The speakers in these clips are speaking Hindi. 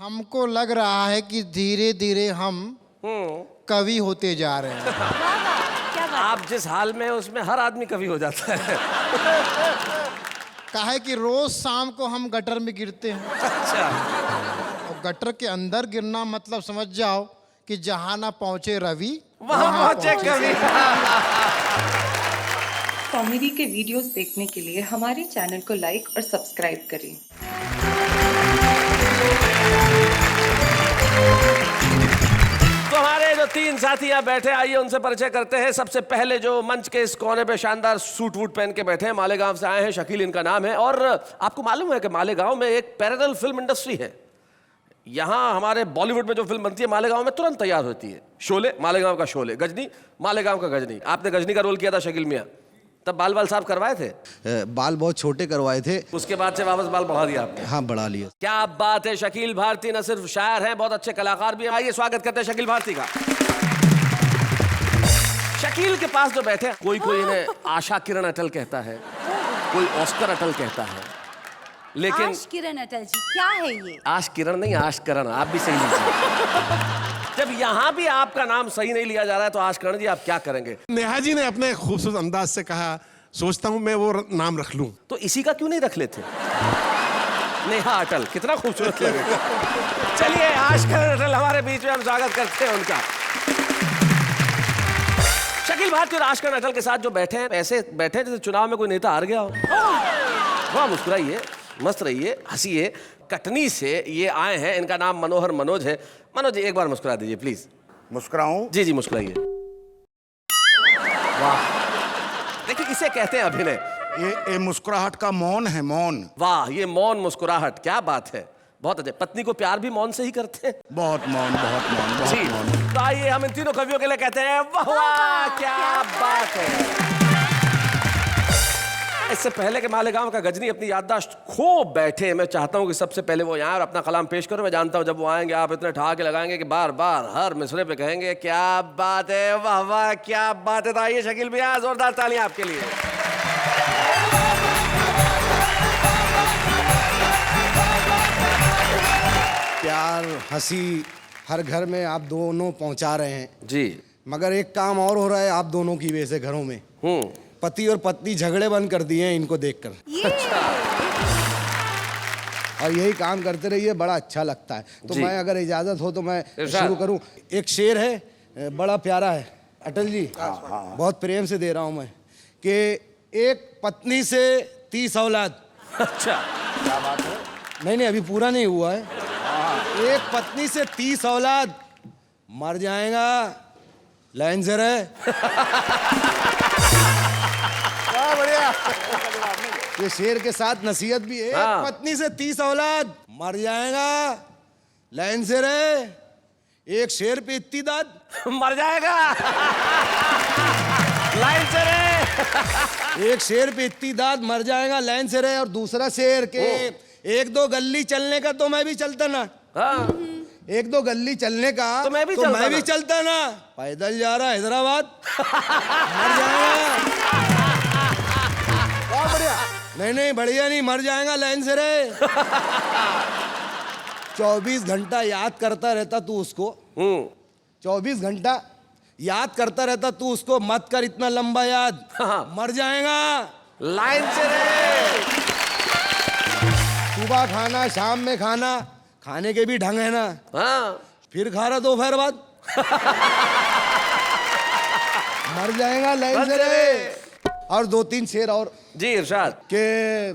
हमको लग रहा है कि धीरे धीरे हम कवि होते जा रहे हैं। क्या बात? आप जिस हाल में उसमें हर आदमी कवि हो जाता है। काहे कि रोज शाम को हम गटर में गिरते हैं अच्छा, और गटर के अंदर गिरना मतलब समझ जाओ कि जहां ना पहुंचे रवि वहां पहुंचे कवि। कॉमेडी के वीडियोस देखने के लिए हमारे चैनल को लाइक और सब्सक्राइब करें। तो हमारे जो तीन साथी यहाँ बैठे, आइए उनसे परिचय करते हैं। सबसे पहले जो मंच के इस कोने पे शानदार सूट वूट पहन के बैठे हैं, मालेगांव से आए हैं, शकील इनका नाम है। और आपको मालूम है कि मालेगांव में एक पैरेलल फिल्म इंडस्ट्री है। यहाँ हमारे बॉलीवुड में जो फिल्म बनती है मालेगांव में तुरंत तैयार होती है। शोले मालेगांव का शोले, गजनी मालेगांव का गजनी। आपने गजनी का रोल किया था शकील मियाँ, तब बाल बाल साफ करवाए थे? बाल बहुत छोटे करवाए थे, उसके बाद से वापस बाल बढ़ा दिया आपने? हाँ बढ़ा लिया। क्या बात है। शकील भारती न सिर्फ शायर हैं, बहुत अच्छे कलाकार भी हैं। आइए स्वागत करते हैं शकील भारती का। शकील के पास जो बैठे, कोई कोई इन्हें आशा किरण अटल कहता है, कोई ऑस्कर अटल कहता है, लेकिन आश किरण अटल जी क्या है ये? आश किरण नहीं, आश करण। आप भी सही लीजिए। जब यहाँ भी आपका नाम सही नहीं लिया जा रहा है तो आश करण जी आप क्या करेंगे? नेहा जी ने अपने खूबसूरत अंदाज से कहा, सोचता हूं मैं वो नाम रख लूं। तो इसी का क्यों नहीं रख लेते? नेहा अटल, कितना खूबसूरत लगेगा। चलिए आश करण अटल हमारे बीच में, हम स्वागत करते हैं उनका। शकील भारती और आश करण अटल के साथ जो बैठे हैं, ऐसे बैठे जैसे चुनाव में कोई नेता हार गया हो। वाह, मुस्कुराइए, मस्त रहिए, हंसिए। कटनी से ये आए हैं, इनका नाम मनोहर मनोज है। मनोज जी एक बार मुस्कुरा दीजिए प्लीज। मुस्कुराऊं? जी जी मुस्कुराइए। वाह, देखिए इसे कहते हैं अभिनय। ये मुस्कुराहट का मौन है, मौन। वाह, ये मौन मुस्कुराहट, क्या बात है, बहुत अच्छे। पत्नी को प्यार भी मौन से ही करते हैं? बहुत मौन, बहुत मौन, जी। बहुत मौन। तो आइए हम इन तीनों कवियों के लिए कहते हैं वाह वाह, क्या बात है। इससे पहले कि मालेगांव का गजनी अपनी याददाश्त खो बैठे, मैं चाहता हूं कि सबसे पहले वो यहाँ अपना कलाम पेश करो। मैं जानता हूं जब वो आएंगे आप इतने ठहाके लगाएंगे कि बार बार हर मिसरे पे कहेंगे क्या बात है, वाह वाह क्या बात है। तो आइए शकील भैया, जोरदार तालियां आपके लिए। प्यार हंसी हर घर में आप दोनों पहुंचा रहे हैं जी। मगर एक काम और हो रहा है आप दोनों की वजह से घरों में। पति और पत्नी झगड़े बंद कर दिए हैं इनको देखकर। और यही काम करते रहिए, बड़ा अच्छा लगता है। तो जी। मैं अगर इजाजत हो तो मैं शुरू करूं। एक शेर है, बड़ा प्यारा है अटल जी, बहुत प्रेम से दे रहा हूं मैं, कि एक पत्नी से 30 औलाद। अच्छा, क्या बात है? नहीं अभी पूरा नहीं हुआ है। एक पत्नी से 30 औलाद, मर जाएगा लाइन से रहे। बढ़िया। ये शेर के साथ नसीहत भी है। हाँ। एक पत्नी से 30 औलाद, मर जाएगा लाइन से रहे। एक शेर पे इतनी दाद, मर जाएगा लाइन से रहे। एक शेर पे इतनी दाद, मर जाएगा लाइन से रहे। और दूसरा शेर के एक दो गली चलने का तो मैं भी चलता ना। हाँ। एक दो गली चलने का तो मैं भी चलता ना। पैदल जा रहा हैदराबाद, मर जाएगा। बढ़िया। नहीं बढ़िया नहीं, मर जाएगा लाइन से रहे। 24 घंटा याद करता रहता तू उसको। 24 घंटा याद करता रहता तू उसको, मत कर इतना लंबा याद। मर जाएगा लाइन से रहे। सुबह खाना, शाम में खाना, खाने के भी ढंग है ना। हाँ। फिर खा रहा दोपहर बाद। मर जाएगा लाइन से रहे। और 2-3 शेर और जी इरशाद। के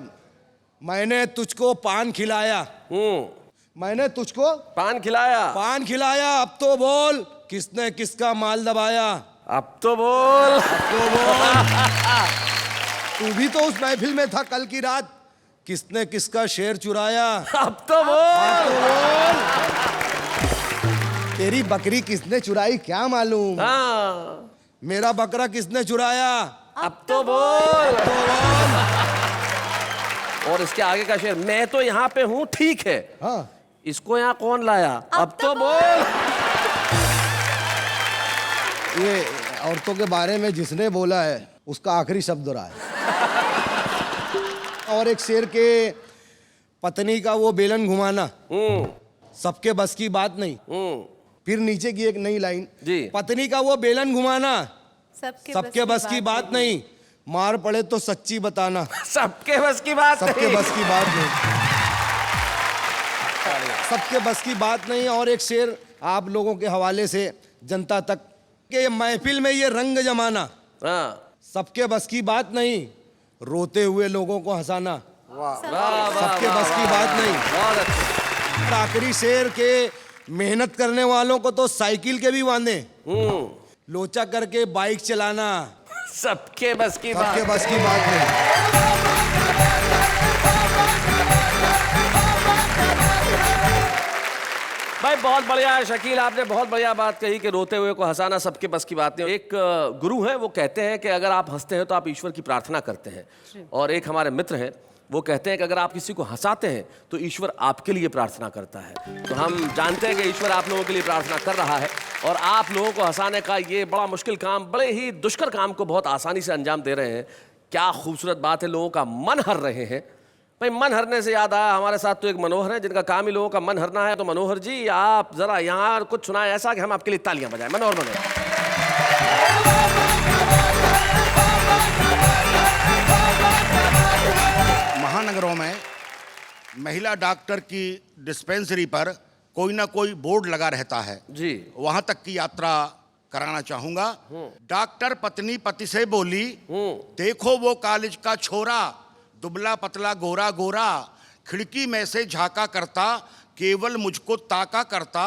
मैंने तुझको पान खिलाया। मैंने तुझको पान खिलाया। पान खिलाया, अब तो बोल किसने किसका माल दबाया। अब तो बोल। तू भी तो उस महफिल में था कल की रात, किसने किसका शेर चुराया। अब तो बोल। तेरी बकरी किसने चुराई क्या मालूम। हाँ। मेरा बकरा किसने चुराया। अब तो बोल। और इसके आगे का शेर, मैं तो यहाँ पे हूँ ठीक है, हाँ इसको यहाँ कौन लाया। अब तो बोल। ये औरतों के बारे में जिसने बोला है उसका आखिरी शब्द रहा है। और एक शेर के पत्नी का वो बेलन घुमाना, सबके बस की बात नहीं। फिर नीचे की एक नई लाइन, जी। पत्नी का वो बेलन घुमाना सबके बस की बात नहीं। नहीं, मार पड़े तो सच्ची बताना सबके बस की बात सबके नहीं। बस की बात नहीं, सबके बस की बात नहीं। और एक शेर आप लोगों के हवाले से जनता तक के महफिल में ये रंग जमाना हाँ। सबके बस की बात नहीं, रोते हुए लोगों को हंसाना वाह, वाह, सबके वाह, बस की वाह, बात नहीं। बहुत अच्छे। आखिरी शेर के मेहनत करने वालों को तो साइकिल के भी वांदे, लोचा करके बाइक चलाना सबके बस की बात। सबके बस की बात नहीं। भाई बहुत बढ़िया है शकील, आपने बहुत बढ़िया बात कही कि रोते हुए को हंसाना सबके बस की बात नहीं। एक गुरु हैं, वो कहते हैं कि अगर आप हंसते हैं तो आप ईश्वर की प्रार्थना करते हैं। और एक हमारे मित्र हैं, वो कहते हैं कि अगर आप किसी को हंसाते हैं तो ईश्वर आपके लिए प्रार्थना करता है। तो हम जानते हैं कि ईश्वर आप लोगों के लिए प्रार्थना कर रहा है और आप लोगों को हंसाने का ये बड़ा मुश्किल काम, बड़े ही दुष्कर काम को बहुत आसानी से अंजाम दे रहे हैं। क्या खूबसूरत बात है, लोगों का मन हर रहे हैं। भाई मन हरने से याद आया, हमारे साथ तो एक मनोहर है जिनका काम ही लोगों का मन हरना है। तो मनोहर जी, आप जरा यहाँ कुछ सुनाए ऐसा कि हम आपके लिए तालियां बजाएं। मनोहर महानगरों में महिला डॉक्टर की डिस्पेंसरी पर कोई ना कोई बोर्ड लगा रहता है जी। वहां तक की यात्रा कराना चाहूंगा। डॉक्टर पत्नी पति से बोली, देखो वो कॉलेज का छोरा, दुबला पतला गोरा गोरा, खिड़की में से झांका करता, केवल मुझको ताका करता,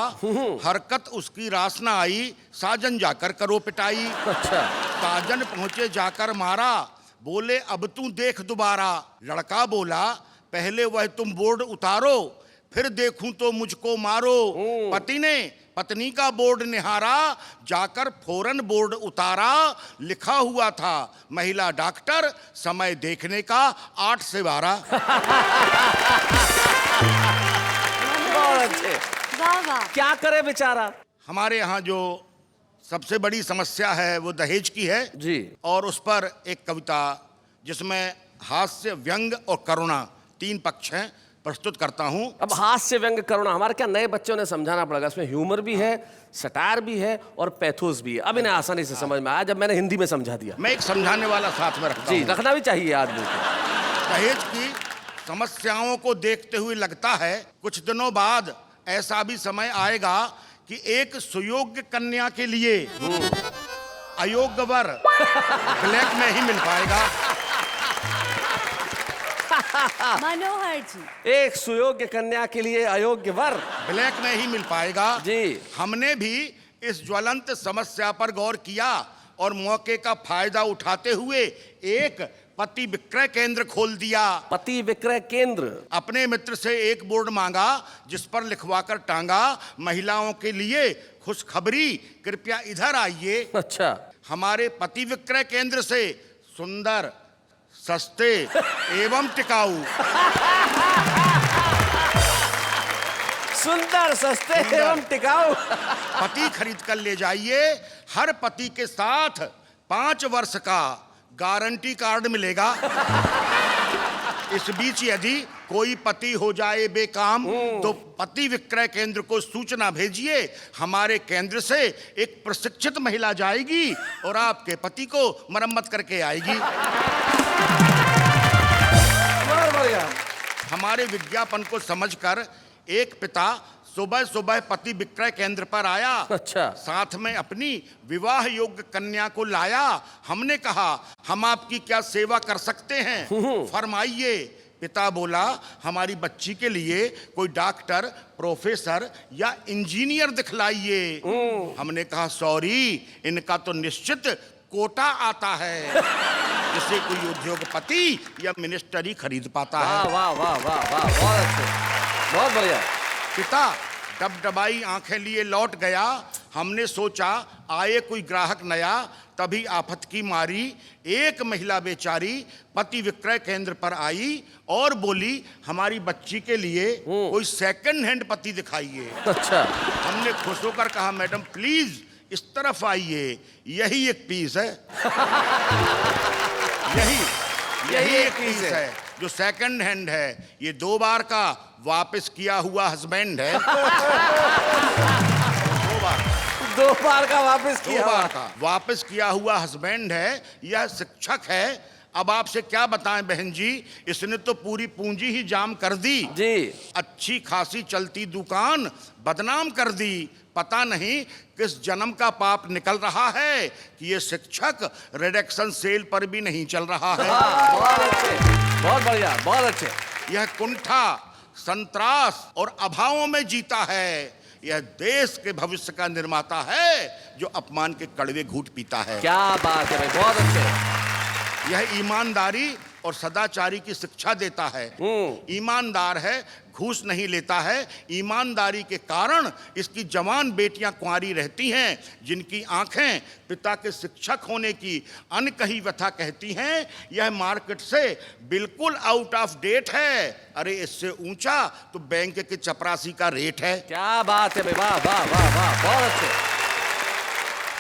हरकत उसकी रास ना आई, साजन जाकर करो पिटाई। अच्छा। साजन पहुंचे जाकर मारा, बोले अब तू देख दोबारा। लड़का बोला, पहले वह तुम बोर्ड उतारो, फिर देखूं तो मुझको मारो। पति ने पत्नी का बोर्ड निहारा, जाकर फौरन बोर्ड उतारा। लिखा हुआ था महिला डॉक्टर, समय देखने का 8 से 12। बहुत अच्छे। वाह वाह। क्या करे बेचारा। हमारे यहाँ जो सबसे बड़ी समस्या है वो दहेज की है जी। और उस पर एक कविता जिसमें हास्य, व्यंग और करुणा 3 पक्ष हैं, प्रस्तुत करता हूं। अब हास्य, व्यंग, करुणा, हमारे क्या नए बच्चों ने समझाना पड़ेगा। इसमें ह्यूमर भी है, सटायर भी है और पैथोस भी है। अब इन्हें आसानी से समझ में आया जब मैंने हिंदी में समझा दिया। मैं एक समझाने वाला साथ में रखता जी, हूं। रखना भी चाहिए आदमी को। दहेज की समस्याओं को देखते हुए लगता है कुछ दिनों बाद ऐसा भी समय आएगा कि एक सुयोग्य कन्या के लिए अयोग्य वर ब्लैक में ही मिल पाएगा। मनोहर जी, एक सुयोग्य कन्या के लिए अयोग्य वर ब्लैक में ही मिल पाएगा। जी। हमने भी इस ज्वलंत समस्या पर गौर किया और मौके का फायदा उठाते हुए एक पति विक्रय केंद्र खोल दिया। पति विक्रय केंद्र। अपने मित्र से एक बोर्ड मांगा जिस पर लिखवाकर टांगा, महिलाओं के लिए खुशखबरी, कृपया इधर आइए। अच्छा। हमारे पति विक्रय केंद्र से सुंदर, सस्ते एवं टिकाऊ, सुंदर, सस्ते एवं टिकाऊ पति खरीद कर ले जाइए। हर पति के साथ 5 वर्ष का गारंटी कार्ड मिलेगा। इस बीच यदि कोई पति हो जाए बेकाम तो पति विक्रय केंद्र को सूचना भेजिए। हमारे केंद्र से एक प्रशिक्षित महिला जाएगी और आपके पति को मरम्मत करके आएगी। हमारे विज्ञापन को समझकर एक पिता सुबह सुबह पति विक्रय केंद्र पर आया। अच्छा। साथ में अपनी विवाह योग्य कन्या को लाया। हमने कहा, हम आपकी क्या सेवा कर सकते हैं, फरमाइए। पिता बोला, हमारी बच्ची के लिए कोई डॉक्टर, प्रोफेसर या इंजीनियर दिखलाइए। हमने कहा, सॉरी, इनका तो निश्चित कोटा आता है, जिसे कोई उद्योगपति या मिनिस्टर ही खरीद पाता है। वाह वाह वाह वाह वाह, बहुत अच्छे, बहुत बढ़िया। पिता डबडबाई आंखें लिए लौट गया। हमने सोचा आए कोई ग्राहक नया, तभी आफत की मारी एक महिला बेचारी पति विक्रय केंद्र पर आई और बोली, हमारी बच्ची के लिए कोई सेकंड हैंड पति दिखाइए। अच्छा। हमने खुश होकर कहा, मैडम प्लीज इस तरफ आइए, यही एक पीस है। यही एक पीस है जो सेकंड हैंड है। ये 2 बार का वापस किया हुआ हस्बैंड है। 2 बार का वापस दो किया। बार का वापस किया हुआ हस्बैंड है, यह शिक्षक है। अब आपसे क्या बताएं बहन जी, इसने तो पूरी पूंजी ही जाम कर दी जी। अच्छी खासी चलती दुकान बदनाम कर दी। पता नहीं किस जन्म का पाप निकल रहा है कि ये शिक्षक रिडक्शन सेल पर भी नहीं चल रहा है। बहुत अच्छे, बहुत बढ़िया, बहुत अच्छे। यह कुंठा, संत्रास और अभावों में जीता है। यह देश के भविष्य का निर्माता है जो अपमान के कड़वे घूंट पीता है। क्या बात है भाई, बहुत अच्छे। यह ईमानदारी और सदाचारी की शिक्षा देता है। ईमानदार है, घूस नहीं लेता है। ईमानदारी के कारण इसकी जवान बेटियां कुंवारी रहती हैं, जिनकी आंखें पिता के शिक्षक होने की अनकही व्यथा कहती हैं। यह मार्केट से बिल्कुल आउट ऑफ डेट है। अरे इससे ऊंचा तो बैंक के चपरासी का रेट है। क्या बात है भाई, वाह वाह वाह वाह, बहुत अच्छे।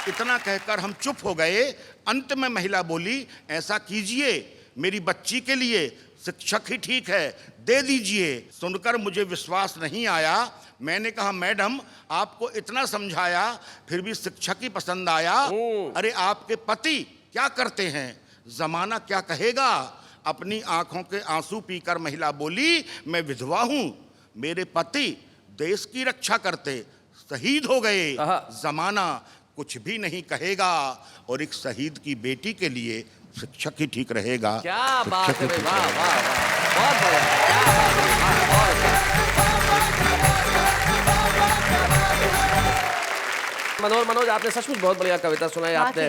इतना कहकर हम चुप हो गए। अंत में महिला बोली, ऐसा कीजिए, मेरी बच्ची के लिए शिक्षक ही ठीक है, दे दीजिए। सुनकर मुझे विश्वास नहीं आया। मैंने कहा, मैडम आपको इतना समझाया फिर भी शिक्षक ही पसंद आया। अरे आपके पति क्या करते हैं, जमाना क्या कहेगा। अपनी आंखों के आंसू पीकर महिला बोली, मैं विधवा हूं, मेरे पति देश की रक्षा करते शहीद हो गए। जमाना कुछ भी नहीं कहेगा और एक शहीद की बेटी के लिए शिक्षक ही ठीक रहेगा। क्या बात है भाई, वाह वाह वाह, बहुत बढ़िया, क्या बात है, वाह, बहुत अच्छा। मनोज, आपने सचमुच बहुत बढ़िया कविता सुनाई। आपने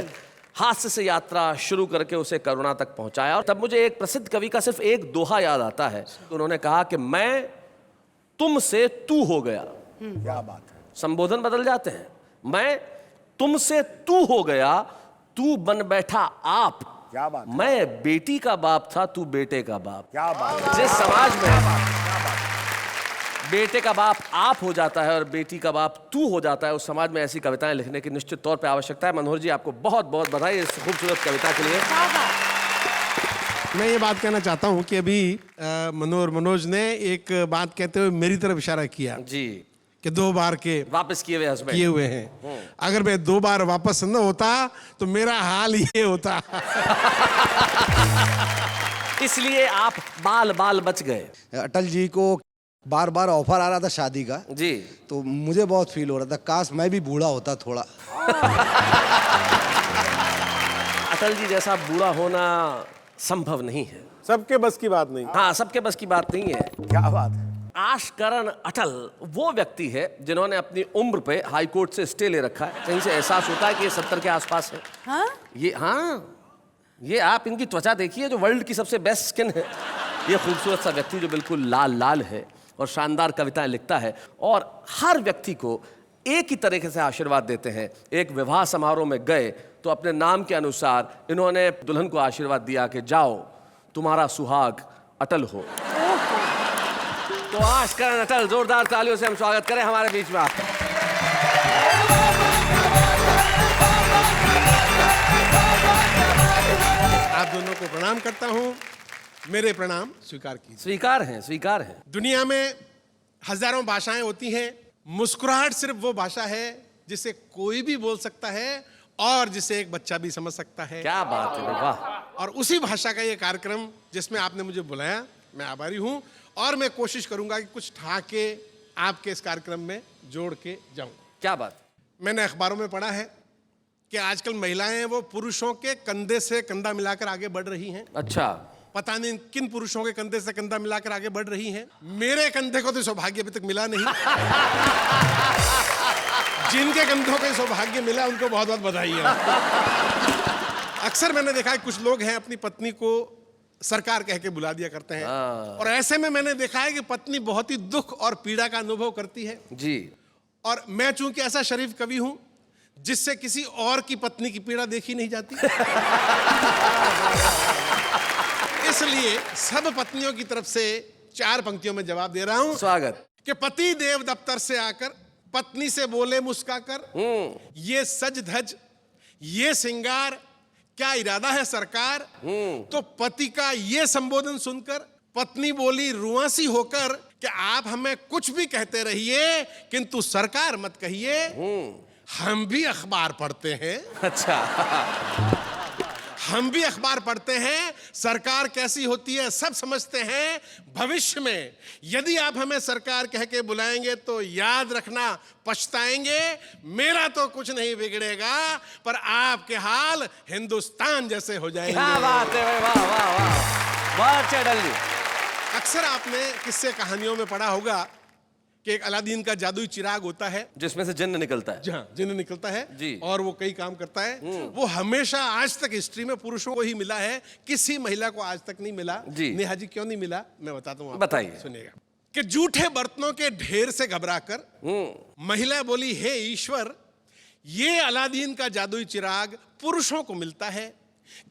हास्य से यात्रा शुरू करके उसे करुणा तक पहुंचाया। और तब मुझे एक प्रसिद्ध कवि का सिर्फ एक दोहा याद आता है। उन्होंने कहा कि मैं तुमसे तू हो गया। क्या बात है। संबोधन बदल जाते हैं। मैं तुमसे तू हो गया, तू बन बैठा आप। क्या बात। मैं बेटी का बाप था, तू बेटे का बाप। क्या बात। जिस समाज में बेटे का बाप आप हो जाता है और बेटी का बाप तू हो जाता है, उस समाज में ऐसी कविताएं लिखने की निश्चित तौर पे आवश्यकता है। मनोहर जी, आपको बहुत बहुत बधाई इस खूबसूरत कविता के लिए। मैं ये बात कहना चाहता हूँ कि अभी मनोज ने एक बात कहते हुए मेरी तरफ इशारा किया जी कि 2 बार के वापस किए हुए हस्बैंड किए हुए हैं। अगर मैं 2 बार वापस न होता तो मेरा हाल ये होता। इसलिए आप बाल बाल बच गए। अटल जी को बार बार ऑफर आ रहा था शादी का, जी, तो मुझे बहुत फील हो रहा था काश मैं भी बूढ़ा होता थोड़ा। अटल जी जैसा बूढ़ा होना संभव नहीं है। सबके बस की बात नहीं। हाँ, सबके बस की बात नहीं है। क्या बात है। आशकरण अटल वो व्यक्ति है जिन्होंने अपनी उम्र पे हाई कोर्ट से स्टे ले रखा है। कहीं से एहसास होता है कि ये 70 के आसपास है। ये आप इनकी त्वचा देखिए, जो वर्ल्ड की सबसे बेस्ट स्किन है। ये खूबसूरत सा व्यक्ति जो बिल्कुल लाल लाल है और शानदार कविताएं लिखता है और हर व्यक्ति को एक ही तरीके से आशीर्वाद देते हैं। एक विवाह समारोह में गए तो अपने नाम के अनुसार इन्होंने दुल्हन को आशीर्वाद दिया कि जाओ, तुम्हारा सुहाग अटल हो। तो आशकरण अटल, जोरदार तालियों से हम स्वागत करें हमारे बीच में आपका। आप दोनों को प्रणाम करता हूँ। मेरे प्रणाम स्वीकार कीजिए। स्वीकार हैं, स्वीकार हैं। दुनिया में हजारों भाषाएं होती हैं, मुस्कुराहट सिर्फ वो भाषा है जिसे कोई भी बोल सकता है और जिसे एक बच्चा भी समझ सकता है। क्या बात है, वाह। और उसी भाषा का ये कार्यक्रम जिसमें आपने मुझे बुलाया, मैं आभारी हूँ और मैं कोशिश करूंगा कि कुछ ठहाके आपके इस कार्यक्रम में जोड़ के जाऊं। क्या बात। मैंने अखबारों में पढ़ा है कि आजकल महिलाएं वो पुरुषों के कंधे से कंधा मिलाकर आगे बढ़ रही हैं। अच्छा। पता नहीं किन पुरुषों के कंधे से कंधा मिलाकर आगे बढ़ रही हैं। मेरे कंधे को तो सौभाग्य अभी तक मिला नहीं। जिनके कंधों को सौभाग्य मिला उनको बहुत बहुत बधाई है। अक्सर मैंने देखा है कुछ लोग हैं अपनी पत्नी को सरकार कह के बुला दिया करते हैं और ऐसे में मैंने देखा है कि पत्नी बहुत ही दुख और पीड़ा का अनुभव करती है जी। और मैं चूंकि ऐसा शरीफ कवि हूं जिससे किसी और की पत्नी की पीड़ा देखी नहीं जाती, इसलिए सब पत्नियों की तरफ से 4 पंक्तियों में जवाब दे रहा हूं। स्वागत। कि पति देव दफ्तर से आकर पत्नी से बोले मुस्काकर, ये सज धज ये सिंगार क्या इरादा है सरकार। तो पति का ये संबोधन सुनकर पत्नी बोली रुआसी होकर, कि आप हमें कुछ भी कहते रहिए किंतु सरकार मत कहिए। हम भी अखबार पढ़ते हैं, अच्छा। हम भी अखबार पढ़ते हैं, सरकार कैसी होती है सब समझते हैं। भविष्य में यदि आप हमें सरकार कह के बुलाएंगे तो याद रखना पछताएंगे। मेरा तो कुछ नहीं बिगड़ेगा, पर आपके हाल हिंदुस्तान जैसे हो जाएंगे। क्या बात है भाई, वाह वाह वाह, बहुत अच्छा अटल जी। अक्सर आपने किस्से कहानियों में पढ़ा होगा कि एक अलादीन का जादुई चिराग होता है, जिसमें से जिन्न निकलता है। जहाँ जिन्न निकलता है जी। और वो कई काम करता है। वो हमेशा आज तक हिस्ट्री में पुरुषों को ही मिला है, किसी महिला को आज तक नहीं मिला। जी। नेहा जी क्यों नहीं मिला, मैं बताता हूँ आपको। बताइए। सुनिएगा कि जूठे बर्तनों के ढेर से घबराकर महिला बोली, हे ईश्वर, ये अलादीन का जादुई चिराग पुरुषों को मिलता है,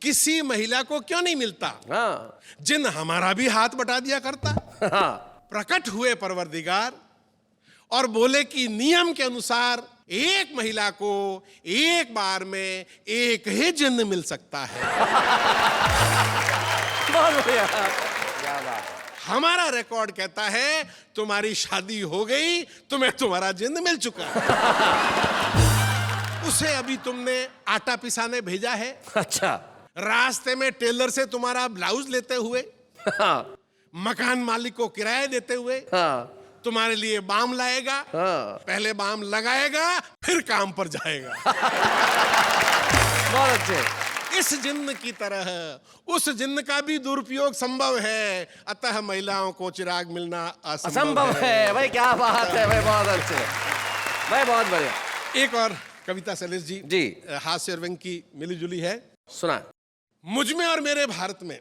किसी महिला को क्यों नहीं मिलता? हाँ। जिन हमारा भी हाथ बटा दिया करता। हाँ। प्रकट हुए परवरदिगार और बोले कि नियम के अनुसार एक महिला को एक बार में एक ही जिन्न मिल सकता है। बहुत बढ़िया। हमारा रिकॉर्ड कहता है तुम्हारी शादी हो गई, तुम्हें तुम्हारा जिन्न मिल चुका है। उसे अभी तुमने आटा पिसाने भेजा है, अच्छा। रास्ते में टेलर से तुम्हारा ब्लाउज लेते हुए, हाँ। मकान मालिक को किराया देते हुए हाँ। तुम्हारे लिए बाम लाएगा। हाँ। पहले बाम लगाएगा फिर काम पर जाएगा। बहुत अच्छे। इस जिन्न की तरह उस जिन्न का भी दुरुपयोग संभव है, अतः महिलाओं को चिराग मिलना असंभव है। भाई क्या बात है भाई, बहुत अच्छे भाई, बहुत बढ़िया। एक और कविता शैलेश जी, जी। हास्य और व्यंग की मिली जुली है। सुना। मुझ में और मेरे भारत में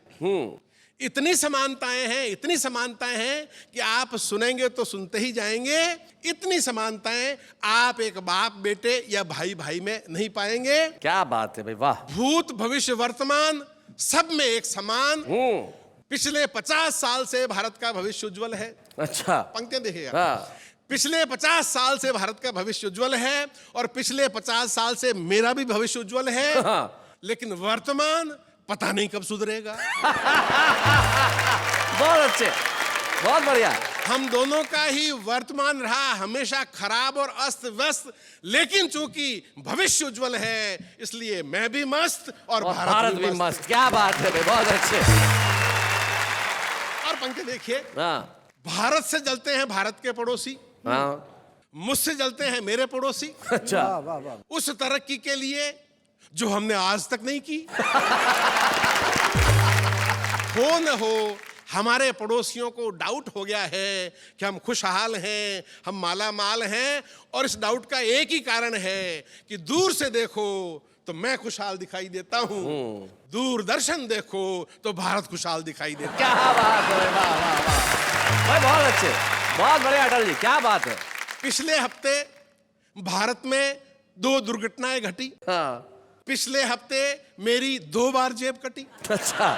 इतनी समानताएं हैं, इतनी समानताएं हैं कि आप सुनेंगे तो सुनते ही जाएंगे। इतनी समानताएं आप एक बाप बेटे या भाई भाई में नहीं पाएंगे। क्या बात है भाई, वाह। भूत भविष्य वर्तमान सब में एक समान। पिछले 50 साल से भारत का भविष्य उज्जवल है। अच्छा। पंक्तियां देखिएगा। हाँ। पिछले 50 साल से भारत का भविष्य उज्जवल है और पिछले 50 साल से मेरा भी भविष्य उज्जवल है। हाँ। लेकिन वर्तमान पता नहीं कब सुधरेगा। बहुत अच्छे, बहुत बढ़िया। हम दोनों का ही वर्तमान रहा हमेशा खराब और अस्त व्यस्त, लेकिन चूंकि भविष्य उज्जवल है इसलिए मैं भी मस्त और भारत भी मस्त। क्या बात है भाई, बहुत अच्छे। और पंक्ति देखिए। हाँ। भारत से जलते हैं भारत के पड़ोसी, हाँ। मुझसे जलते हैं मेरे पड़ोसी। अच्छा। उस तरक्की के लिए जो हमने आज तक नहीं की। हो न हो हमारे पड़ोसियों को डाउट हो गया है कि हम खुशहाल हैं, हम माला माल हैं, और इस डाउट का एक ही कारण है कि दूर से देखो तो मैं खुशहाल दिखाई देता हूं, दूरदर्शन देखो तो भारत खुशहाल दिखाई देता है। क्या बात है, वाह वाह वाह भाई, बहुत अच्छे, बहुत बढ़िया अटल जी, क्या बात है। पिछले हफ्ते भारत में 2 दुर्घटनाएं घटी। हाँ। पिछले हफ्ते मेरी 2 बार जेब कटी। अच्छा।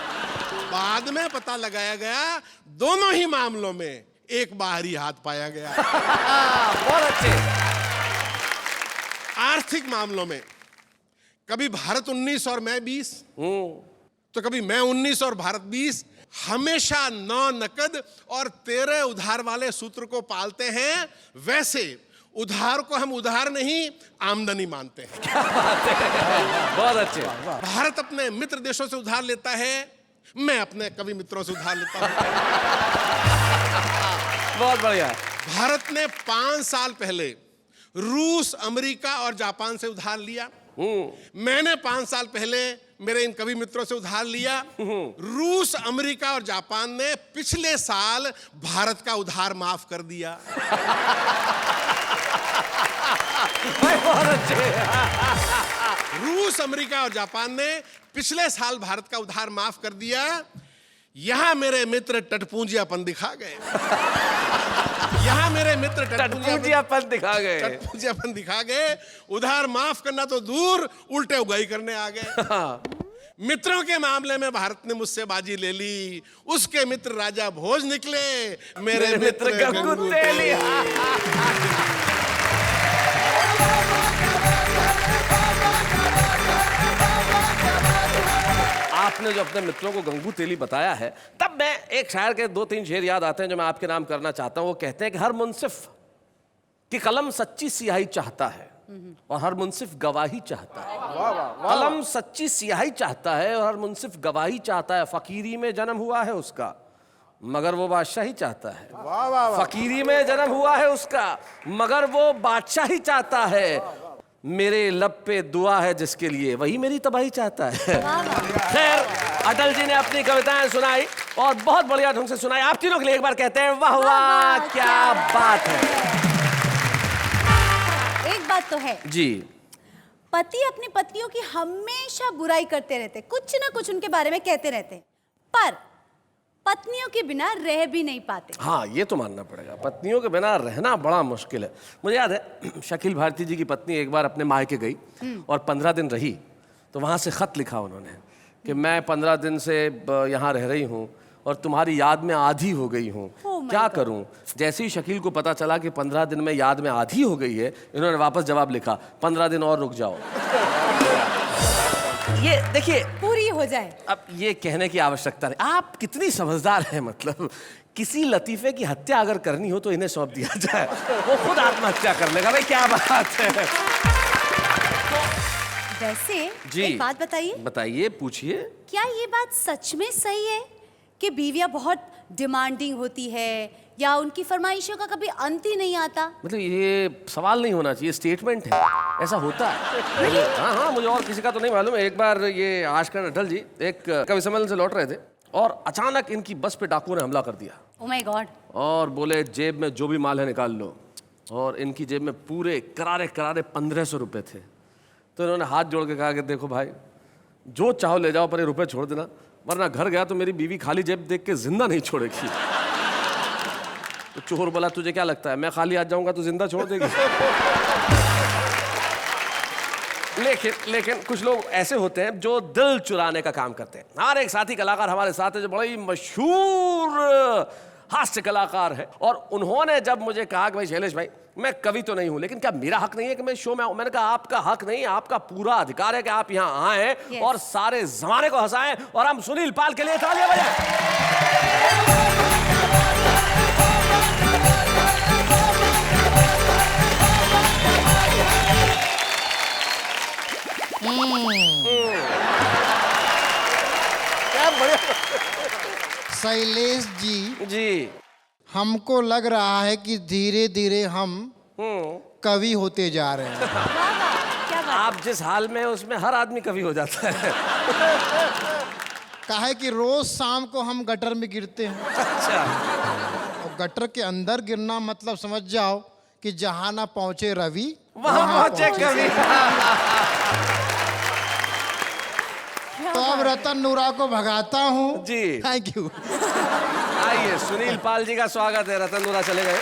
बाद में पता लगाया गया दोनों ही मामलों में एक बाहरी हाथ पाया गया। बहुत अच्छे। आर्थिक मामलों में कभी भारत 19 और मैं 20, तो कभी मैं 19 और भारत 20। हमेशा 9 नकद और 13 उधार वाले सूत्र को पालते हैं। वैसे उधार को हम उधार नहीं आमदनी मानते हैं। क्या बात है, बहुत अच्छे। भारत अपने मित्र देशों से उधार लेता है, मैं अपने कवि मित्रों से उधार लेता हूं। बहुत बढ़िया। भारत ने 5 साल पहले रूस, अमेरिका और जापान से उधार लिया। मैंने 5 साल पहले मेरे इन कवि मित्रों से उधार लिया। रूस, अमेरिका और जापान ने पिछले साल भारत का उधार माफ कर दिया। बहुत अच्छे। रूस, अमेरिका और जापान ने पिछले साल भारत का उधार माफ कर दिया। यहां मेरे मित्र टटपूंजियापन दिखा गए। यहां मेरे मित्र टटपूंजियापन दिखा गए। टटपूंजियापन दिखा गए। उधार माफ करना तो दूर, उल्टे उगाई करने आ गए। मित्रों के मामले में भारत ने मुझसे बाजी ले ली। उसके मित्र राजा भोज निकले, मेरे मित्र गंगूतेली। आपने ने जो अपने मित्रों को गंगू तेली बताया है, तब मैं एक शायर के 2-3 शेर याद आते हैं जो मैं आपके नाम करना चाहता हूं। वो कहते हैं कि हर मुंसिफ की कलम सच्ची सियाही चाहता है और हर मुंसिफ गवाही चाहता है। कलम सच्ची सियाही चाहता है और हर मुंसिफ गवाही चाहता है। फकीरी में जन्म हुआ है उसका मगर वो बादशाही चाहता है। फकीरी में जन्म हुआ है उसका मगर वो बादशाही चाहता है। मेरे लब पे दुआ है जिसके लिए वही मेरी तबाही चाहता है। खैर, अटल जी ने अपनी कविताएं सुनाई और बहुत बढ़िया ढंग से सुनाई। आप तीनों के लिए एक बार कहते हैं वाह वाह क्या बात है। एक बात तो है जी, पति अपनी पत्नियों की हमेशा बुराई करते रहते, कुछ ना कुछ उनके बारे में कहते रहते, पर पत्नियों के बिना रह भी नहीं पाते। हाँ, ये तो मानना पड़ेगा, पत्नियों के बिना रहना बड़ा मुश्किल है। मुझे याद है शकील भारती जी की पत्नी एक बार अपने मायके गई और 15 दिन रही, तो वहाँ से खत लिखा उन्होंने कि मैं 15 दिन से यहाँ रह रही हूँ और तुम्हारी याद में आधी हो गई हूँ, क्या करूँ। जैसे ही शकील को पता चला कि 15 दिन में याद में आधी हो गई है, इन्होंने वापस जवाब लिखा 15 दिन और रुक जाओ। ये देखिए, पूरी हो जाए। अब ये कहने की आवश्यकता नहीं। आप कितनी समझदार हैं, मतलब किसी लतीफे की हत्या अगर करनी हो तो इन्हें सौंप दिया जाए, वो खुद आत्महत्या कर लेगा। भाई क्या बात है। वैसे जी, एक बात बताइए। बताइए, पूछिए। क्या ये बात सच में सही है कि बीवियां बहुत डिमांडिंग होती है या उनकी फरमाइशों का कभी अंत ही नहीं आता? मतलब ये सवाल नहीं होना चाहिए, स्टेटमेंट है, ऐसा होता है। हाँ हाँ, मुझे और किसी का तो नहीं मालूम। एक बार ये आजकल अटल जी एक कवि सम्मेलन से लौट रहे थे और अचानक इनकी बस पे डाकुओं ने हमला कर दिया। Oh my God. और बोले जेब में जो भी माल है निकाल लो, और इनकी जेब में पूरे करारे करारे 1500 रुपये थे। तो इन्होंने हाथ जोड़ के कहा कि देखो भाई, जो चाहो ले जाओ पर ये रुपये छोड़ देना, वरना घर गया तो मेरी बीवी खाली जेब देख के जिंदा नहीं छोड़ेगी। तो चोर बोला तुझे क्या लगता है मैं खाली हाथ जाऊंगा तो जिंदा छोड़ देगी? लेकिन कुछ लोग ऐसे होते हैं जो दिल चुराने का काम करते हैं। हमारे एक साथी कलाकार हमारे साथ है जो बड़ा ही मशहूर हास्य कलाकार है, और उन्होंने जब मुझे कहा कि भाई शैलेश भाई, मैं कवि तो नहीं हूं लेकिन क्या मेरा हक नहीं है कि मैं शो में आऊं? मैंने कहा आपका हक नहीं, आपका पूरा अधिकार है कि आप यहां आए और सारे जमाने को हंसाएं। और हम सुनील पाल के लिए तालियां बजाएं। शैलेश जी, जी, हमको लग रहा है कि धीरे धीरे हम कवि होते जा रहे हैं। क्या बात। आप जिस हाल में उसमें हर आदमी कवि हो जाता है। काहे कि रोज शाम को हम गटर में गिरते हैं, अच्छा, और गटर के अंदर गिरना मतलब समझ जाओ कि जहां ना पहुंचे रवि वहां पहुंचे कवि। तो अब रतन नूरा को भगाता हूँ जी। Thank you. आइए, सुनील पाल जी का स्वागत है। रतन नूरा चले गए।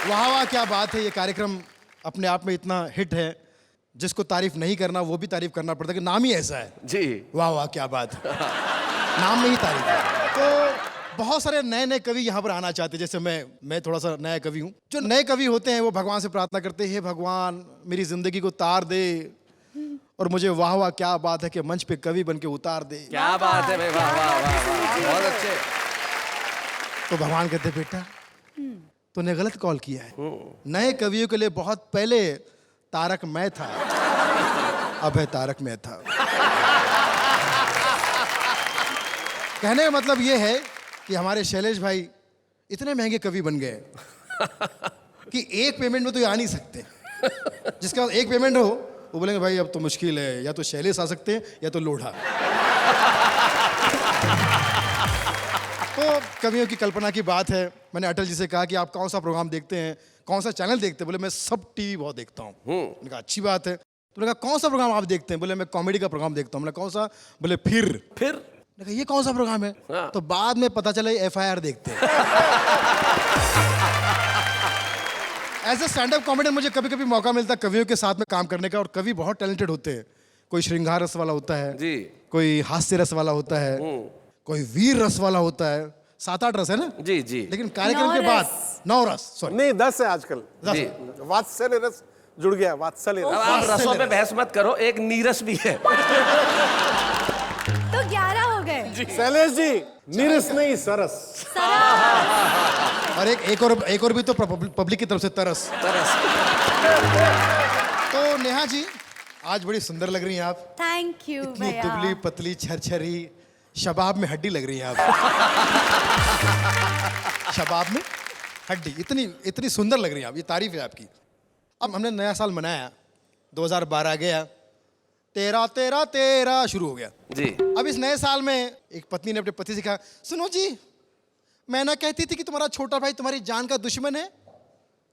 वाह वाह क्या बात है। ये कार्यक्रम अपने आप में इतना हिट है, जिसको तारीफ नहीं करना वो भी तारीफ करना पड़ता है कि नाम ही ऐसा है। जी, वाह वाह क्या बात है। नाम में ही तारीफ है। तो बहुत सारे नए नए कवि यहाँ पर आना चाहते हैं, जैसे मैं थोड़ा सा नया कवि हूँ। जो नए कवि होते हैं वो भगवान से प्रार्थना करते हैं, हे भगवान मेरी जिंदगी को तार दे, और मुझे वाह वाह क्या बात है कि मंच पे कवि बन के उतार दे। क्या बात है भाई, वाह वाह वाह वाह, बहुत अच्छे। तो भगवान कहते बेटा तूने गलत कॉल किया है। नए कवियों के लिए बहुत पहले तारक मैं था, अब है तारक मैं था। कहने का मतलब ये है कि हमारे शैलेश भाई इतने महंगे कवि बन गए कि एक पेमेंट में तो ये आ नहीं सकते। जिसके बाद एक पेमेंट हो वो बोलेंगे भाई अब तो मुश्किल है, या तो शैलेश आ सकते हैं या तो लोढ़ा। तो कवियों की कल्पना की बात है। मैंने अटल जी से कहा कि आप कौन सा प्रोग्राम देखते हैं, कौन सा चैनल देखते हैं? बोले मैं सब टीवी बहुत देखता हूँ। मैंने कहा अच्छी बात है। तो मैंने कहा कौन सा प्रोग्राम आप देखते हैं? बोले मैं कॉमेडी का प्रोग्राम देखता हूँ। मैंने कौन सा? बोले फिर। मैंने कहा ये कौन सा प्रोग्राम है? हाँ। तो बाद में पता चला FIR देखते हैं। ऐसे स्टैंड अप कॉमेडी मुझे कभी कभी मौका मिलता है कवियों के साथ में काम करने का, और कवि बहुत टैलेंटेड होते हैं। कोई श्रृंगार रस वाला होता है जी, कोई हास्य रस वाला होता है, कोई वीर रस वाला होता है। 7-8 रस है ना? जी जी। लेकिन कार्यक्रम के बाद 9 रस, सॉरी नहीं 10 है आजकल। जी। वात्सल्य रस जुड़ गया वात्सल्य अब रस। आप रसों पे बहस मत करो, एक नीरस भी है। तो 11 हो गए। शैलेश जी, नीरस नहीं सरस। और एक और भी तो पब्लिक की तरफ से तरस। तो नेहा जी आज बड़ी सुंदर लग रही हैं आप। थैंक यू इतनी भैया। दुबली पतली छरछरी, शबाब में हड्डी लग रही हैं आप। शबाब में हड्डी, इतनी सुंदर लग रही हैं आप, ये तारीफ है आपकी। अब हमने नया साल मनाया, 2012 गया, तेरा तेरा तेरा शुरू हो गया जी। अब इस नए साल में एक पत्नी ने अपने पति से कहा, सुनो जी, मैं ना कहती थी कि तुम्हारा छोटा भाई तुम्हारी जान का दुश्मन है।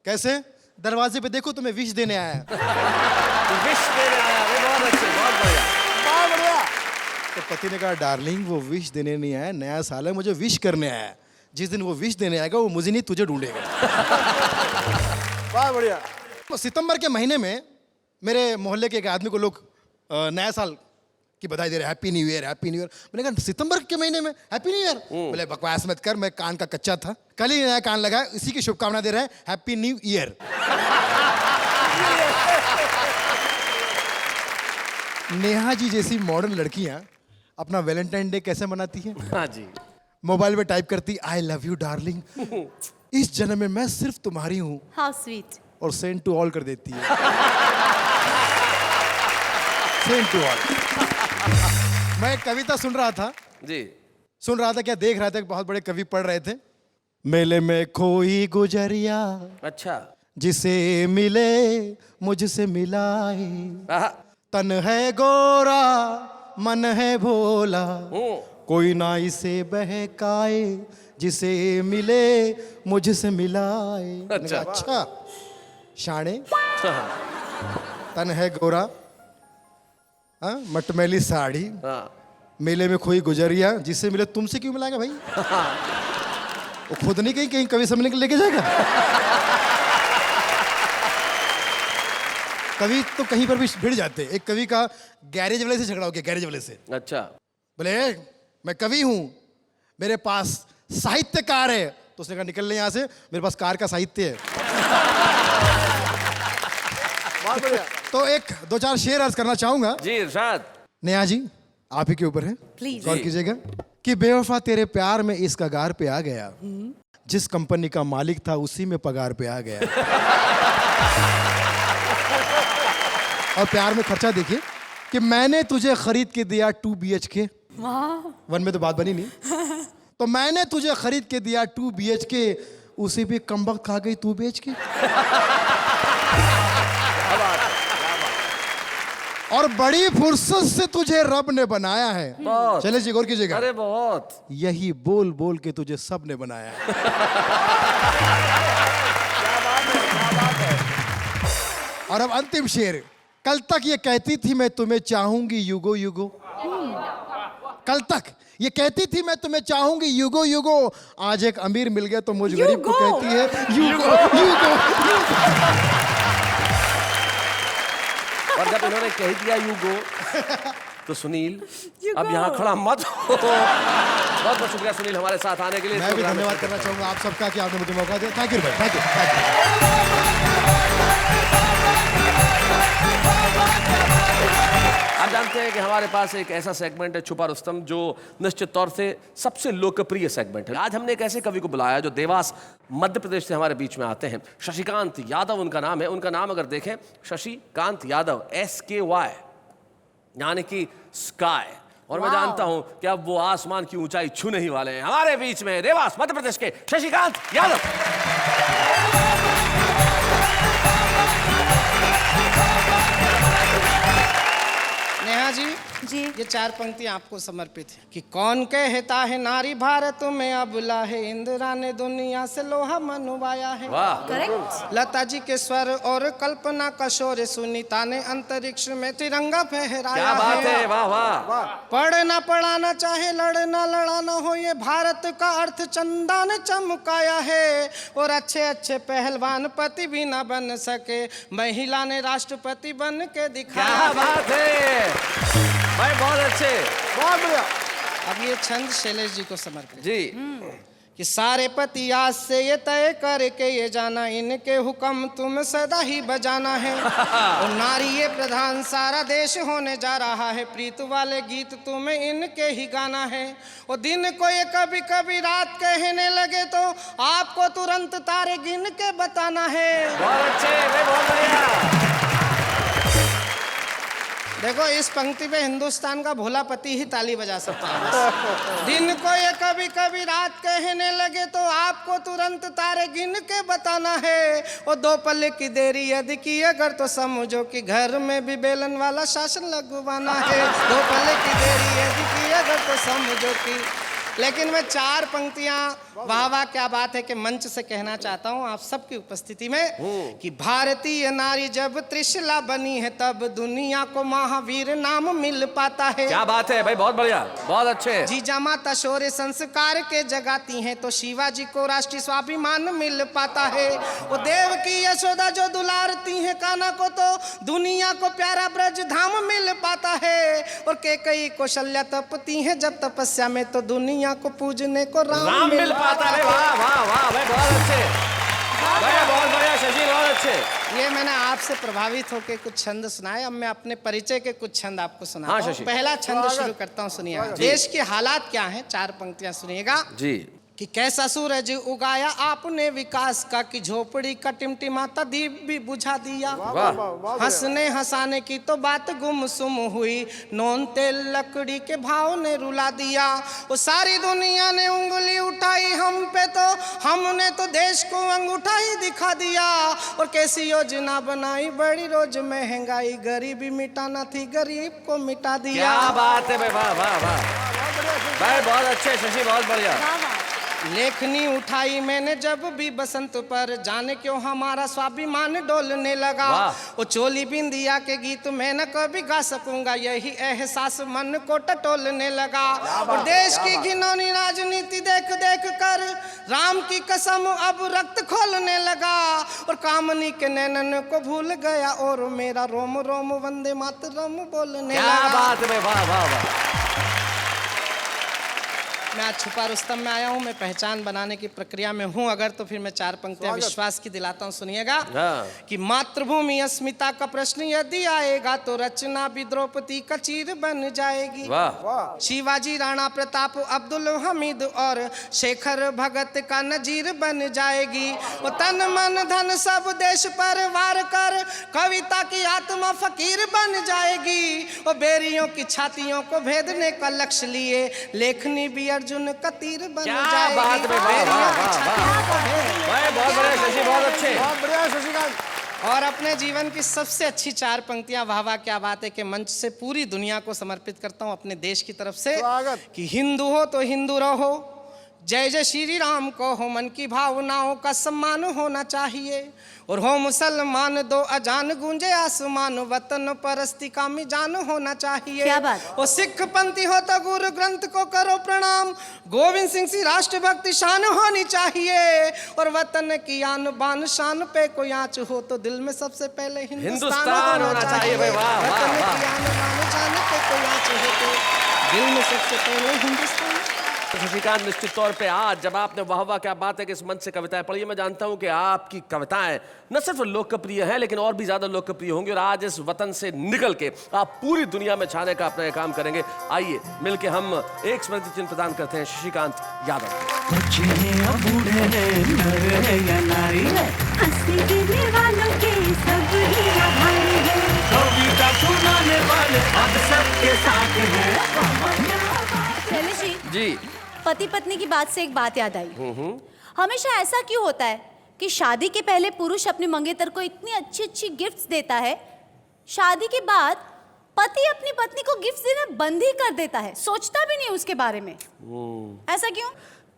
कैसे? दरवाजे पे देखो, तुम्हें विश देने आया है। विश देने आया, अरे बहुत अच्छे, बहुत बढ़िया। तो पति ने कहा, डार्लिंग वो विश देने नहीं आया, नया साल है, मुझे विश करने आया है। जिस दिन वो विश देने आएगा वो मुझे नहीं तुझे ढूंढेगा। बहुत बढ़िया। तो सितंबर के महीने में मेरे मोहल्ले के एक आदमी को लोग नया साल की बधाई दे रहे, happy new year, happy new year. मैंने कहा सितंबर के महीने में हैप्पी न्यू ईयर? बोले बकवास मत कर, मैं कान का कच्चा था, कल ही नया कान लगा, इसी की शुभकामना दे रहे हैं, happy new year. Neha ji जैसी मॉडर्न लड़कियां अपना वैलेंटाइन डे कैसे मनाती हैं? हाँ जी। मोबाइल में टाइप करती, आई लव यू डार्लिंग, इस जन्म में मैं सिर्फ तुम्हारी हूं, हाउ स्वीट। और सेंड टू ऑल कर देती है। Send to all. मैं एक कविता सुन रहा था क्या देख रहा था, एक बहुत बड़े कवि पढ़ रहे थे, मेले में खोई गुजरिया, अच्छा। जिसे मिले मुझसे मिलाए, आहा। तन है गोरा मन है भोला, कोई ना इसे बहकाए, जिसे मिले मुझसे मिलाए। मैंने कहा, अच्छा शाणे, तन है गोरा, हाँ, मटमैली साड़ी, मेले में खोई गुजरिया, जिससे मिले तुमसे क्यों मिलाएगा भाई? वो खुद नहीं कहीं कवि सम्मेलन के लेके जाएगा। कवि तो कहीं पर भी भिड़ जाते। एक कवि का गैरेज वाले से झगड़ा हो गया, गैरेज वाले से। अच्छा। बोले मैं कवि हूं, मेरे पास साहित्यकार है। तो उसने कहा निकल ले यहां से, मेरे पास कार का साहित्य है। बहुत बढ़िया। तो एक दो चार शेर अर्ज करना चाहूंगा। जी इरशाद। नेहा जी आप ही के ऊपर है, Please. गौर कीजिएगा कि बेवफा तेरे प्यार में इस कगार पे आ गया, जिस कंपनी का मालिक था उसी में पगार पे आ गया। और प्यार में खर्चा देखिए कि मैंने तुझे खरीद के दिया 2 BHK, वन में तो बात बनी नहीं, तो मैंने तुझे खरीद के दिया 2 BHK, उसे भी कमबख्त खा गई 2 BHK। और बड़ी फुर्सत से तुझे रब ने बनाया है। बहुत। चले जी गौर कीजिएगा, अरे बहुत। यही बोल बोल के तुझे सब ने बनाया है। और अब अंतिम शेर, कल तक ये कहती थी मैं तुम्हें चाहूंगी युगो युगो, कल तक ये कहती थी मैं तुम्हें चाहूंगी युगो युगो, आज एक अमीर मिल गया तो मुझ गरीब को कहती है युगो युगो युगो। और जब इन्होंने कह दिया यू गो, तो सुनील अब यहाँ खड़ा मत हो। बहुत बहुत शुक्रिया सुनील हमारे साथ आने के लिए। मैं भी धन्यवाद करना चाहूंगा आप सबका कि आपने मुझे मौका दिया। थैंक यू भाई, थैंक यू। आप जानते हैं कि हमारे पास एक ऐसा सेगमेंट है छुपा रुस्तम, जो निश्चित तौर से सबसे लोकप्रिय सेगमेंट है। आज हमने एक ऐसे कवि को बुलाया जो देवास मध्य प्रदेश से हमारे बीच में आते हैं। शशिकांत यादव उनका नाम है। उनका नाम अगर देखें, शशिकांत यादव, SKY, यानी कि स्काई। और मैं जानता हूं कि अब वो आसमान की ऊंचाई छूने ही वाले हैं। हमारे बीच में देवास मध्य प्रदेश के शशिकांत यादव। नेहा जी जी। ये 4 पंक्तियां आपको समर्पित है कि कौन कहता है नारी भारत में अबला है, इंदिरा ने दुनिया से लोहा मनवाया है। वाह। करेक्ट। लता जी के स्वर और कल्पना का शोर, सुनीता ने अंतरिक्ष में तिरंगा फहराया क्या बात है, वाह वाह। पढ़ना पढ़ाना चाहे लड़ना लड़ाना हो, ये भारत का अर्थ चंदा ने चमकाया है। और अच्छे अच्छे पहलवान पति भी ना बन सके, महिला ने राष्ट्रपति बन के दिखाया। क्या बात है भाई, बहुत अच्छे। बहुत बढ़िया। अब ये छंद शैलेश जी को समर्पित। जी। कि सारे पति आज से ये तय करके ये जाना, इनके हुक्म तुम सदा ही बजाना है। और नारी ये प्रधान सारा देश होने जा रहा है, प्रीत वाले गीत तुम्हें इनके ही गाना है। और दिन को ये कभी कभी रात कहने लगे तो आपको तुरंत तारे गिन के बताना है। बहुत अच्छे भाई, बहुत बढ़िया। देखो इस पंक्ति पे हिंदुस्तान का भोला पति ही ताली बजा सकता है बस। दिन को ये कभी कभी रात कहने लगे तो आपको तुरंत तारे गिन के बताना है। और 2 पल की देरी यदि की अगर तो समझो कि घर में भी बेलन वाला शासन लगवाना है। 2 पल की देरी यदि की अगर तो समझो कि। लेकिन मैं 4 पंक्तियां वाह वाह क्या बात है कि मंच से कहना चाहता हूं आप सबकी उपस्थिति में कि भारतीय नारी जब त्रिशला बनी है तब दुनिया को महावीर नाम मिल पाता है। क्या बात है भाई, बहुत बढ़िया, बहुत अच्छे। जीजा माता शौर्य संस्कार के जगाती हैं तो शिवाजी को राष्ट्रीय स्वाभिमान मिल पाता है। वो देव की यशोदा जो दुलारती हैं कान्हा को तो दुनिया को प्यारा ब्रज धाम मिल पाता है। और कैकेयी कौशल्या तपती हैं जब तपस्या में तो दुनिया को पूजने को राम मिल पाता है। वाह वाह वाह भाई, बहुत अच्छे भाई, बहुत बढ़िया शशि, बहुत अच्छे। ये मैंने आपसे प्रभावित होकर कुछ छंद सुनाए, अब मैं अपने परिचय के कुछ छंद आपको सुनाता हाँ, हूं। शशि। पहला छंद शुरू करता हूं, सुनिएगा। देश के हालात क्या हैं, 4 पंक्तियां सुनिएगा। जी। कि कैसा सूरज उगाया आपने विकास का, कि झोपड़ी का टिमटिमाता दीप भी बुझा दिया। हंसने हंसाने की तो बात गुमसुम हुई, नॉन तेल लकड़ी के भाव ने रुला दिया। वो सारी दुनिया ने उंगली उठाई हम पे तो हमने तो देश को अंगूठा ही दिखा दिया। और कैसी योजना बनाई बड़ी रोज महंगाई, गरीबी मिटाना थी गरीब को मिटा दिया। क्या बात है भाई, वाह वाह वाह भाई, बहुत अच्छे शशि, बहुत बढ़िया। लेखनी उठाई मैंने जब भी बसंत पर, जाने क्यों हमारा स्वाभिमान डोलने लगा। वो चोली बिंदिया के गीत मैं न कभी गा सकूंगा, यही एहसास मन को टटोलने लगा। और देश की घिनौनी राजनीति देख देख कर राम की कसम अब रक्त खोलने लगा। और कामनी के नैनन को भूल गया और मेरा रोम रोम वंदे मातरम बोलने लगा। क्या बात है, वाह वाह वाह। मैं आज छुपा रुस्तम में आया हूँ, मैं पहचान बनाने की प्रक्रिया में हूँ अगर, तो फिर मैं 4 पंक्तियां विश्वास की दिलाता हूँ, सुनिएगा। कि मातृभूमि अस्मिता का प्रश्न यदि आएगा तो रचना भी द्रौपदी का चीर बन जाएगी। शिवाजी राणा प्रताप अब्दुल हमीद और शेखर भगत का नजीर बन जाएगी। वो तन मन धन सब देश पर वार कर कविता की आत्मा फकीर बन जाएगी। वो बेरियों की छातियों को भेदने का लक्ष्य लिए लेखनी भी अर्जुन का तीर बन जाएगी। क्या बात है, वाह वाह वाह, बहुत बढ़िया शशि, बहुत अच्छे, बहुत बढ़िया शशिकांत। और अपने जीवन की सबसे अच्छी 4 पंक्तियां वाह वाह क्या बात है कि मंच से पूरी दुनिया को समर्पित करता हूं अपने देश की तरफ से। कि हिंदू हो तो हिंदू रहो, जय जय श्री राम को हो, मन की भावनाओं का सम्मान होना चाहिए। और हो मुसलमान दो अजान गूंजे आसमान, वतन परस्ती का मिजान होना चाहिए। क्या बात। और सिख पंथी हो तो गुरु ग्रंथ को करो प्रणाम, गोविंद सिंह सी राष्ट्रभक्ति शान होनी चाहिए। और वतन की आन बान शान पे कोई आँच हो तो दिल में सबसे पहले हिंदुस्तान होना चाहिए। भाई वाह वतन की आन बान शान पे कोई आँच हो तो दिल में सबसे पहले हिंदुस्तान। शशिकांत, निश्चित तौर पे आज जब आपने वाह वाह क्या बात है कि इस मंच से कविताएं पढ़ी, मैं जानता हूं कि आपकी कविताएं न सिर्फ लोकप्रिय हैं लेकिन और भी ज्यादा लोकप्रिय होंगी। और आज इस वतन से निकल के आप पूरी दुनिया में छाने का अपना काम करेंगे। आइए मिलके हम एक स्मृति चिन्ह प्रदान करते हैं शशिकांत यादव। जी, पति पत्नी की बात से एक बात याद आई। हमेशा ऐसा क्यों होता है कि शादी के पहले पुरुष अपने मंगेतर को इतनी अच्छी अच्छी गिफ्ट्स देता है, शादी के बाद पति अपनी पत्नी को गिफ्ट्स देना बंद ही कर देता है, सोचता भी नहीं उसके बारे में। ऐसा क्यों?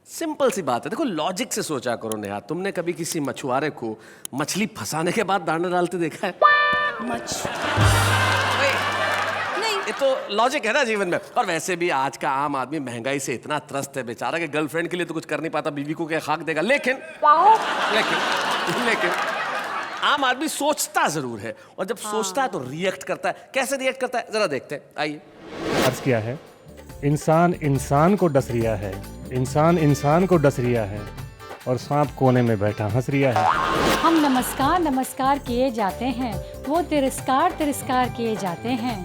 सिंपल सी बात है, देखो लॉजिक से सोचा करो नेहा। तुमने कभी किसी मछुआरे को मछली फंसाने के बाद दाना डालते देखा है? ये तो लॉजिक है ना जीवन में। और वैसे भी आज का आम आदमी महंगाई से इतना त्रस्त है बेचारा कि गर्लफ्रेंड के लिए तो कुछ कर नहीं पाता, बीवी को क्या खाक देगा। लेकिन आम आदमी सोचता जरूर है, और जब सोचता है तो रिएक्ट करता है। कैसे रिएक्ट करता है जरा देखते हैं, आइए। अर्ज किया है इंसान इंसान को डस रिया है, इंसान इंसान को डस रिया है, और सांप कोने में बैठा हंस रिया है। हम नमस्कार नमस्कार किए जाते हैं, वो तिरस्कार तिरस्कार किए जाते हैं।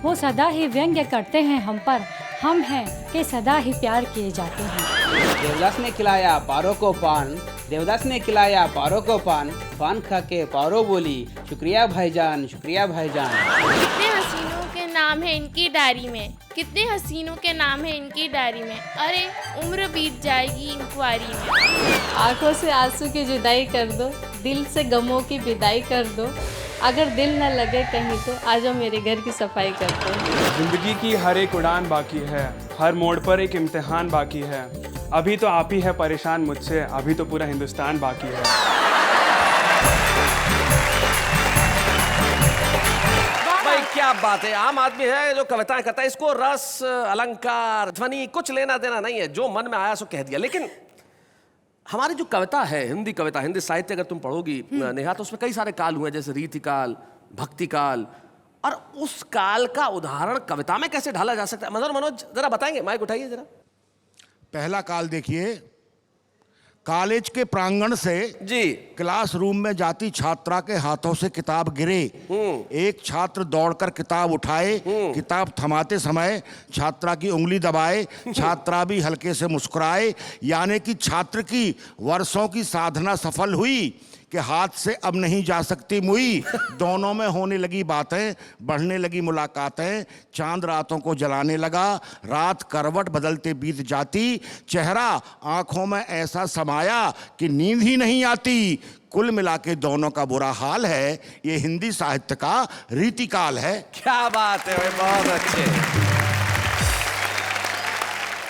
वो सदा ही व्यंग्य करते हैं हम पर, हम हैं कि सदा ही प्यार किए जाते हैं। देवदास ने खिलाया पारों को पान, देवदास ने खिलाया पारों को पान, पान खा के पारो बोली शुक्रिया भाईजान, शुक्रिया भाईजान। कितने हसीनों के नाम है इनकी डायरी में, कितने हसीनों के नाम है इनकी डायरी में, अरे उम्र बीत जाएगी इंक्वायरी में। आंखों से आंसू की जुदाई कर दो, दिल से गमों की विदाई कर दो, अगर दिल न लगे कहीं तो आ जाओ मेरे घर की सफाई कर दो। जिंदगी की हर एक उड़ान बाकी है, हर मोड़ पर एक इम्तिहान बाकी है। अभी तो आप ही है परेशान मुझसे, अभी तो पूरा हिंदुस्तान बाकी है। भाई क्या बात है, आम आदमी है जो कविताएं करता है, इसको रस अलंकार ध्वनि कुछ लेना देना नहीं है, जो मन में आया सो कह दिया। लेकिन हमारी जो कविता है, हिंदी कविता, हिंदी साहित्य अगर तुम पढ़ोगी नेहा, तो उसमें कई सारे काल हुए, जैसे रीति काल, भक्ति काल, और उस काल का उदाहरण कविता में कैसे ढाला जा सकता है? मनोज जरा बताएंगे, माइक उठाइए जरा। पहला काल देखिए, कॉलेज के प्रांगण से जी क्लासरूम में जाती छात्रा के हाथों से किताब गिरे, एक छात्र दौड़कर किताब उठाए, किताब थमाते समय छात्रा की उंगली दबाए, छात्रा भी हल्के से मुस्कुराए, यानी कि छात्र की वर्षों की साधना सफल हुई कि हाथ से अब नहीं जा सकती मुई। दोनों में होने लगी बातें, बढ़ने लगी मुलाकातें, चांद रातों को जलाने लगा, रात करवट बदलते बीत जाती, चेहरा आंखों में ऐसा समाया कि नींद ही नहीं आती। कुल मिला के दोनों का बुरा हाल है, ये हिंदी साहित्य का रीतिकाल है। क्या बात है भाई, बहुत अच्छे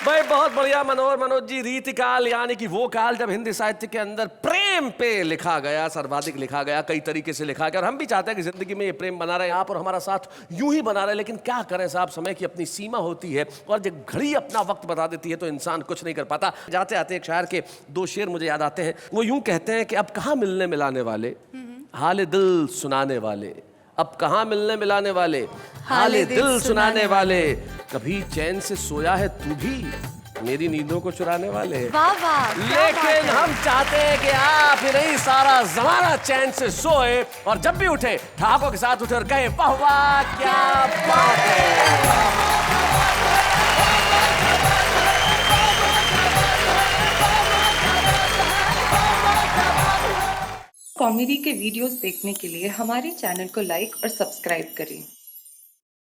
भाई, बहुत बढ़िया मनोज जी। रीतिकाल यानी कि वो काल जब हिंदी साहित्य के अंदर प्रेम पे लिखा गया, सर्वाधिक लिखा गया, कई तरीके से लिखा गया, और हम भी चाहते हैं कि जिंदगी में ये प्रेम बना रहे, आप और हमारा साथ यूं ही बना रहे। लेकिन क्या करें साहब, समय की अपनी सीमा होती है, और जब घड़ी अपना वक्त बता देती है तो इंसान कुछ नहीं कर पाता। जाते आते एक शायर के दो शेर मुझे याद आते हैं, वो यूं कहते हैं कि अब कहाँ मिलने मिलाने वाले, हाल दिल सुनाने वाले, अब कहाँ मिलने मिलाने वाले, हाल दिल सुनाने वाले, कभी चैन से सोया है तू भी, मेरी नींदों को चुराने वाले। वाह वाह, लेकिन हम चाहते हैं कि आप ही नहीं, सारा जमाना चैन से सोए, और जब भी उठे ठहाकों के साथ उठे और कहे वाह वाह क्या बात है। कॉमेडी के वीडियोस देखने के लिए हमारे चैनल को लाइक और सब्सक्राइब करें।